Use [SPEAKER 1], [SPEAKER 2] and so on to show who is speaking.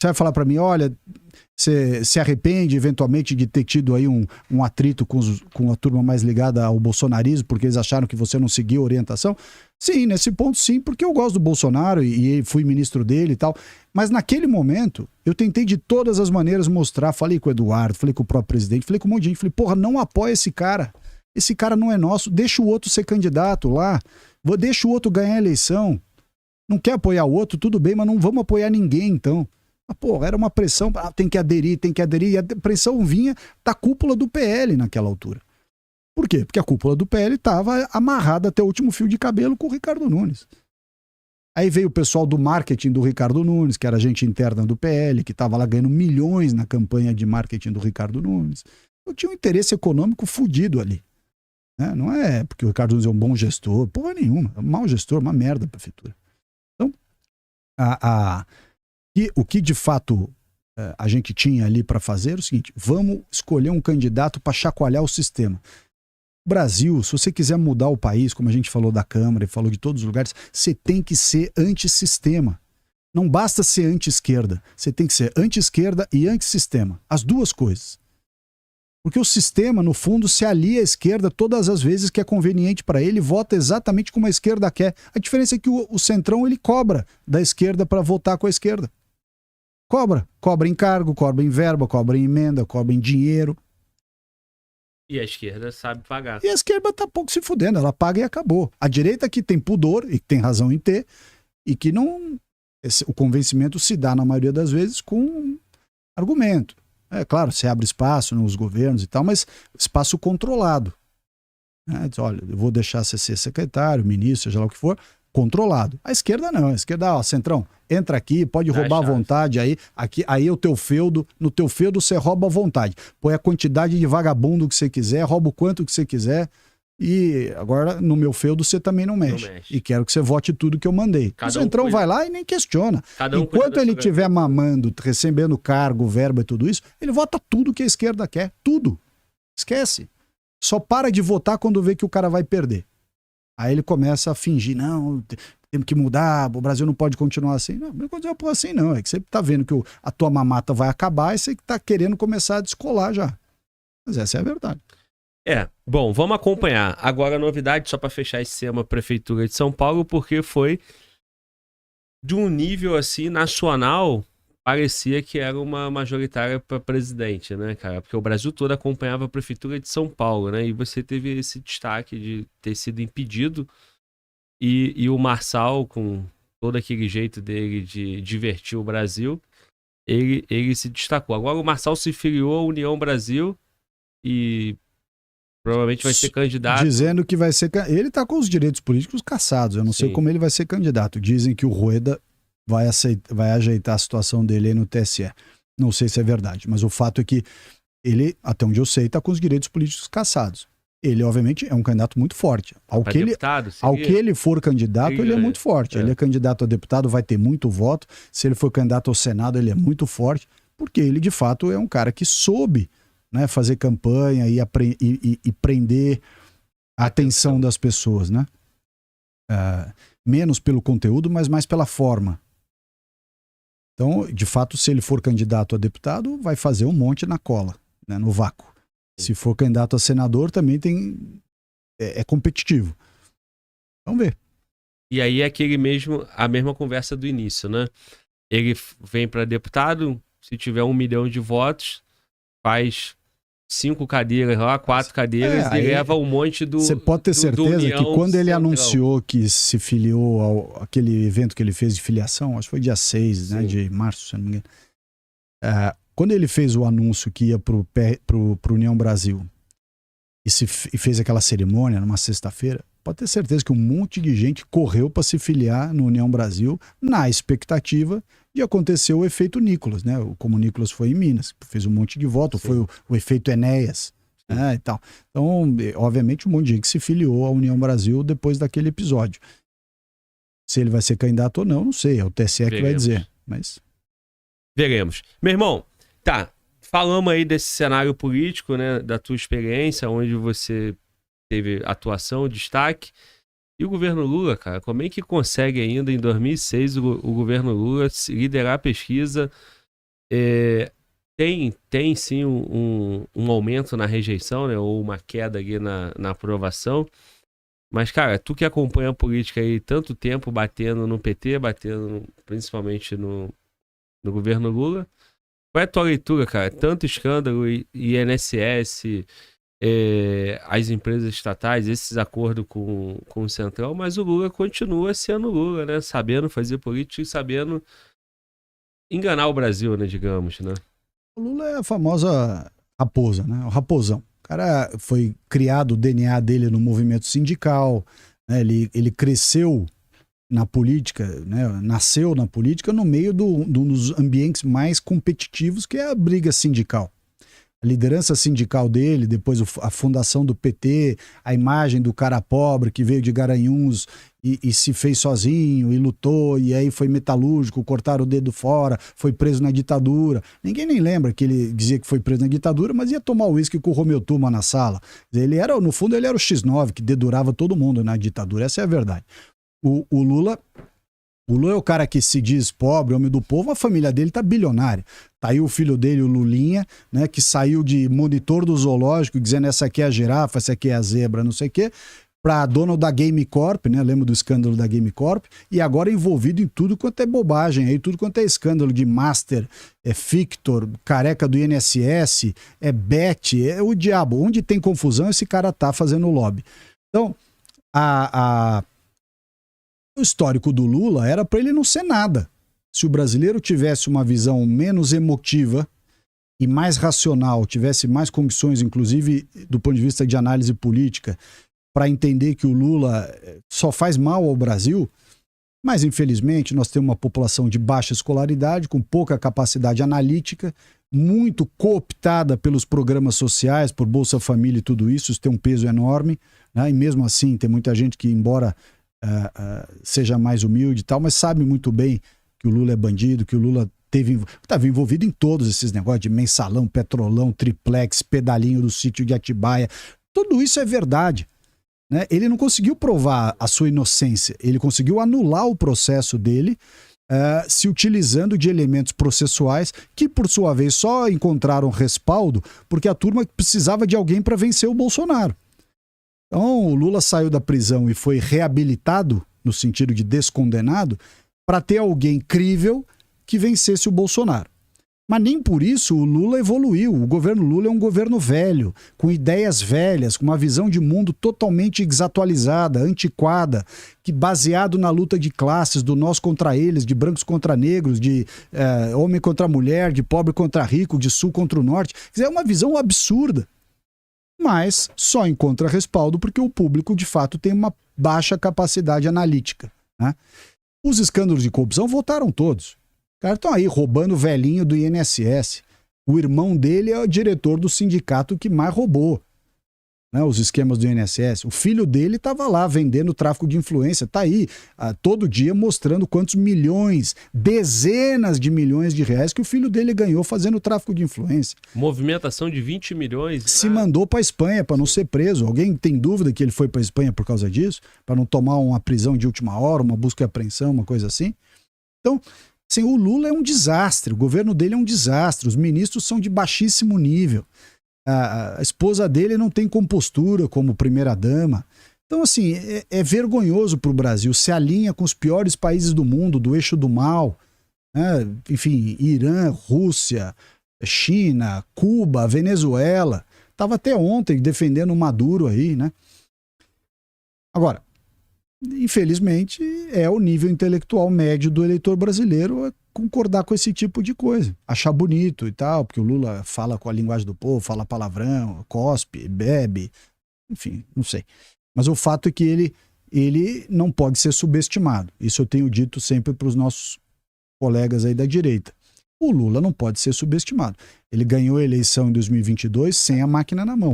[SPEAKER 1] Você vai falar para mim, olha, você se arrepende eventualmente de ter tido aí um atrito com a turma mais ligada ao bolsonarismo, porque eles acharam que você não seguiu a orientação? Sim, nesse ponto sim, porque eu gosto do Bolsonaro e fui ministro dele e tal. Mas naquele momento, eu tentei de todas as maneiras mostrar, falei com o Eduardo, falei com o próprio presidente, falei com um monte de gente, falei, porra, não apoia esse cara. Esse cara não é nosso, deixa o outro ser candidato lá, deixa o outro ganhar a eleição. Não quer apoiar o outro, tudo bem, mas não vamos apoiar ninguém então. Pô, era uma pressão, tem que aderir, e a pressão vinha da cúpula do PL naquela altura. Por quê? Porque a cúpula do PL estava amarrada até o último fio de cabelo com o Ricardo Nunes. Aí veio o pessoal do marketing do Ricardo Nunes, que era gente interna do PL, que estava lá ganhando milhões na campanha de marketing do Ricardo Nunes. Eu tinha um interesse econômico fudido ali. Né? Não é porque o Ricardo Nunes é um bom gestor, porra nenhuma, é um mau gestor, uma merda a prefeitura. Então, o que de fato a gente tinha ali para fazer é o seguinte: vamos escolher um candidato para chacoalhar o sistema. Brasil, se você quiser mudar o país, como a gente falou da Câmara e falou de todos os lugares, você tem que ser antissistema. Não basta ser anti-esquerda, você tem que ser anti-esquerda e antissistema. As duas coisas. Porque o sistema, no fundo, se alia à esquerda todas as vezes que é conveniente para ele, vota exatamente como a esquerda quer. A diferença é que o Centrão ele cobra da esquerda para votar com a esquerda. Cobra em cargo, cobra em verba, cobra em emenda, cobra em dinheiro.
[SPEAKER 2] E a esquerda sabe pagar.
[SPEAKER 1] E a esquerda tá pouco se fudendo, ela paga e acabou. A direita que tem pudor, e que tem razão em ter, e que não... o convencimento se dá, na maioria das vezes, com argumento. É claro, você abre espaço nos governos e tal, mas espaço controlado. Diz, olha, eu vou deixar você ser secretário, ministro, seja lá o que for, controlado. A esquerda não, a esquerda, ó, Centrão, entra aqui, pode roubar à vontade aí, aí é o teu feudo, no teu feudo você rouba à vontade. Põe a quantidade de vagabundo que você quiser, rouba o quanto que você quiser, e agora no meu feudo você também não mexe. E quero que você vote tudo que eu mandei. O Centrão vai lá e nem questiona. Enquanto ele estiver mamando, recebendo cargo, verba e tudo isso, ele vota tudo que a esquerda quer, tudo. Esquece. Só para de votar quando vê que o cara vai perder. Aí ele começa a fingir, não, temos que mudar, o Brasil não pode continuar assim. Não pode continuar assim não, é que você tá vendo que a tua mamata vai acabar e você tá querendo começar a descolar já. Mas essa é a verdade.
[SPEAKER 2] Bom, vamos acompanhar. Agora a novidade, só para fechar esse tema, Prefeitura de São Paulo, porque foi de um nível assim, nacional, parecia que era uma majoritária para presidente, né, cara? Porque o Brasil todo acompanhava a Prefeitura de São Paulo, né? E você teve esse destaque de ter sido impedido e o Marçal, com todo aquele jeito dele de divertir o Brasil, ele se destacou. Agora o Marçal se filiou à União Brasil e provavelmente vai ser candidato.
[SPEAKER 1] Dizendo que vai ser... Ele tá com os direitos políticos cassados, eu não sei como ele vai ser candidato. Dizem que o Rueda vai ajeitar a situação dele aí no TSE. Não sei se é verdade, mas o fato é que ele, até onde eu sei, está com os direitos políticos cassados. Ele, obviamente, é um candidato muito forte. Ao que ele for candidato, ele é muito forte. Ele é candidato a deputado, vai ter muito voto. Se ele for candidato ao Senado, ele é muito forte, porque ele, de fato, é um cara que soube, né, fazer campanha e prender a atenção das pessoas, né? Menos pelo conteúdo, mas mais pela forma. Então, de fato, se ele for candidato a deputado, vai fazer um monte na cola, né, no vácuo. Se for candidato a senador, também é competitivo. Vamos ver.
[SPEAKER 2] E aí é a mesma conversa do início, né? Ele vem para deputado, se tiver 1 milhão de votos, faz 5 cadeiras lá, 4 cadeiras e leva um monte do...
[SPEAKER 1] Você pode ter certeza que quando ele anunciou que se filiou àquele evento que ele fez de filiação, acho que foi dia 6, né, de março, se não me engano. Quando ele fez o anúncio que ia pro União Brasil e fez aquela cerimônia numa sexta-feira, pode ter certeza que um monte de gente correu para se filiar no União Brasil na expectativa de acontecer o efeito Nicolas, né? Como o Nicolas foi em Minas, fez um monte de voto, foi o efeito Enéas, né, e tal. Então, obviamente, um monte de gente se filiou à União Brasil depois daquele episódio. Se ele vai ser candidato ou não, não sei, é o TSE que vai dizer, mas...
[SPEAKER 2] Veremos. Meu irmão, falamos aí desse cenário político, né, da tua experiência, onde você teve atuação, destaque. E o governo Lula, cara, como é que consegue ainda em 2006 o governo Lula liderar a pesquisa Tem sim um aumento na rejeição, né? Ou uma queda ali na aprovação. Mas, cara, tu que acompanha a política aí tanto tempo, batendo no PT, batendo principalmente no governo Lula, qual é a tua leitura, cara? Tanto escândalo, INSS, as empresas estatais, esses acordos com o Centrão, mas o Lula continua sendo Lula, né? Sabendo fazer política e sabendo enganar o Brasil, né? Digamos, né?
[SPEAKER 1] O Lula é a famosa raposa, né? O raposão. O cara foi criado o DNA dele no movimento sindical, né? Ele cresceu na política, né? Nasceu na política no meio dos ambientes mais competitivos, que é a briga sindical. A liderança sindical dele, depois a fundação do PT, a imagem do cara pobre que veio de Garanhuns e se fez sozinho e lutou, e aí foi metalúrgico, cortaram o dedo fora, foi preso na ditadura. Ninguém nem lembra que ele dizia que foi preso na ditadura, mas ia tomar uísque com o Romeu Tuma na sala. Ele era, no fundo, ele era o X9, que dedurava todo mundo na ditadura. Essa é a verdade. O Lula é o cara que se diz pobre, homem do povo, a família dele tá bilionária. Tá aí o filho dele, o Lulinha, né, que saiu de monitor do zoológico, dizendo essa aqui é a girafa, essa aqui é a zebra, não sei o quê, pra dono da Game Corp, né, lembra do escândalo da Game Corp, e agora envolvido em tudo quanto é bobagem, aí tudo quanto é escândalo de Master, Fictor, careca do INSS, Bet, é o diabo. Onde tem confusão, esse cara tá fazendo lobby. Então, o histórico do Lula era para ele não ser nada. Se o brasileiro tivesse uma visão menos emotiva e mais racional, tivesse mais condições, inclusive do ponto de vista de análise política, para entender que o Lula só faz mal ao Brasil, mas infelizmente nós temos uma população de baixa escolaridade, com pouca capacidade analítica, muito cooptada pelos programas sociais, por Bolsa Família e tudo isso tem um peso enorme, né? E mesmo assim tem muita gente que, embora seja mais humilde e tal, mas sabe muito bem que o Lula é bandido, que o Lula estava envolvido em todos esses negócios de mensalão, petrolão, triplex, pedalinho do sítio de Atibaia. Tudo isso é verdade, né? Ele não conseguiu provar a sua inocência, ele conseguiu anular o processo dele, se utilizando de elementos processuais que, por sua vez, só encontraram respaldo porque a turma precisava de alguém para vencer o Bolsonaro. Então, o Lula saiu da prisão e foi reabilitado, no sentido de descondenado, para ter alguém crível que vencesse o Bolsonaro. Mas nem por isso o Lula evoluiu. O governo Lula é um governo velho, com ideias velhas, com uma visão de mundo totalmente desatualizada, antiquada, que baseado na luta de classes, do nós contra eles, de brancos contra negros, de homem contra mulher, de pobre contra rico, de sul contra o norte. É uma visão absurda. Mas só encontra respaldo porque o público, de fato, tem uma baixa capacidade analítica, né? Os escândalos de corrupção voltaram todos. Os caras estão aí roubando o velhinho do INSS. O irmão dele é o diretor do sindicato que mais roubou, né, os esquemas do INSS. O filho dele estava lá vendendo tráfico de influência. Está aí todo dia mostrando quantos milhões, dezenas de milhões de reais que o filho dele ganhou fazendo tráfico de influência.
[SPEAKER 2] Movimentação de 20 milhões.
[SPEAKER 1] Se mandou para a Espanha para não ser preso. Alguém tem dúvida que ele foi para a Espanha por causa disso? Para não tomar uma prisão de última hora, uma busca e apreensão, uma coisa assim? Então, assim, o Lula é um desastre. O governo dele é um desastre. Os ministros são de baixíssimo nível. A esposa dele não tem compostura como primeira-dama. Então, assim, é vergonhoso para o Brasil. Se alinha com os piores países do mundo, do eixo do mal, né? Enfim, Irã, Rússia, China, Cuba, Venezuela. Estava até ontem defendendo o Maduro aí, né? Agora, infelizmente, é o nível intelectual médio do eleitor brasileiro concordar com esse tipo de coisa. Achar bonito e tal, porque o Lula fala com a linguagem do povo, fala palavrão, cospe, bebe, enfim, não sei. Mas o fato é que ele não pode ser subestimado. Isso eu tenho dito sempre para os nossos colegas aí da direita. O Lula não pode ser subestimado. Ele ganhou a eleição em 2022 sem a máquina na mão.